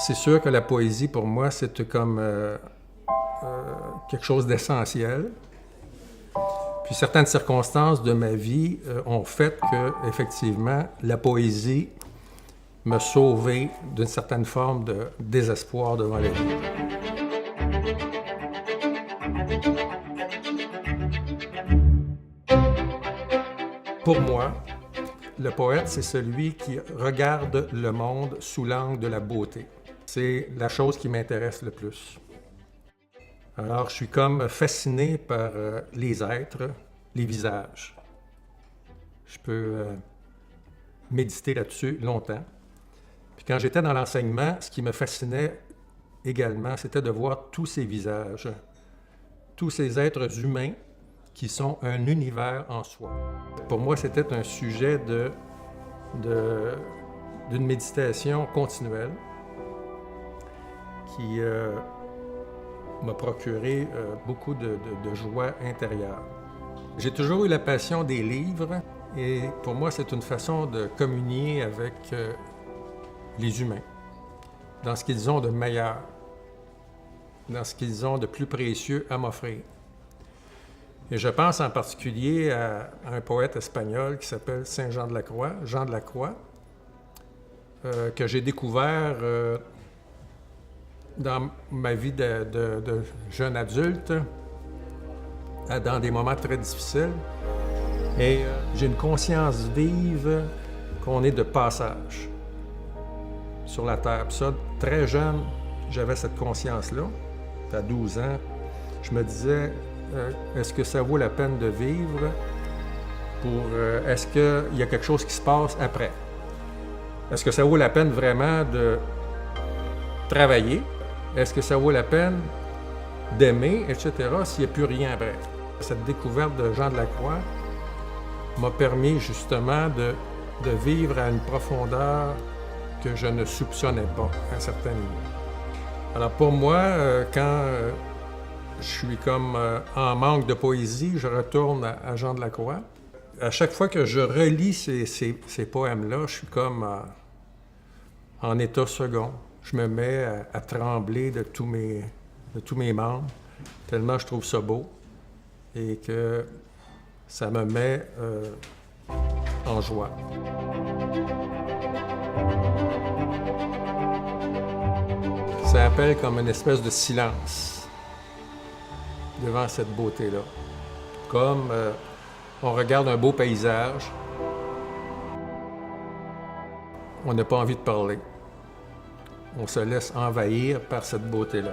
C'est sûr que la poésie, pour moi, c'était comme quelque chose d'essentiel. Puis certaines circonstances de ma vie ont fait que, effectivement, la poésie m'a sauvé d'une certaine forme de désespoir devant la vie. Pour moi, le poète, c'est celui qui regarde le monde sous l'angle de la beauté. C'est la chose qui m'intéresse le plus. Alors, je suis comme fasciné par les êtres, les visages. Je peux méditer là-dessus longtemps. Puis quand j'étais dans l'enseignement, ce qui me fascinait également, c'était de voir tous ces visages, tous ces êtres humains qui sont un univers en soi. Pour moi, c'était un sujet d'une méditation continuelle qui m'a procuré beaucoup de joie intérieure. J'ai toujours eu la passion des livres et pour moi, c'est une façon de communier avec les humains dans ce qu'ils ont de meilleur, dans ce qu'ils ont de plus précieux à m'offrir. Et je pense en particulier à un poète espagnol qui s'appelle Saint Jean de la Croix, Jean de la Croix, que j'ai découvert dans ma vie de jeune adulte, dans des moments très difficiles. Et j'ai une conscience vive qu'on est de passage sur la Terre. Puis ça, très jeune, j'avais cette conscience-là. À 12 ans, je me disais, est-ce que ça vaut la peine de vivre? Est-ce qu'il y a quelque chose qui se passe après? Est-ce que ça vaut la peine vraiment de travailler? Est-ce que ça vaut la peine d'aimer, etc., s'il n'y a plus rien après? Cette découverte de Jean de la Croix m'a permis justement de vivre à une profondeur que je ne soupçonnais pas à un certain niveau. Alors pour moi, quand je suis comme en manque de poésie, je retourne à Jean de la Croix. À chaque fois que je relis ces poèmes-là, je suis comme en état second. Je me mets à trembler de tous mes membres, tellement je trouve ça beau et que ça me met en joie. Ça appelle comme une espèce de silence devant cette beauté-là. Comme on regarde un beau paysage, on n'a pas envie de parler. On se laisse envahir par cette beauté-là.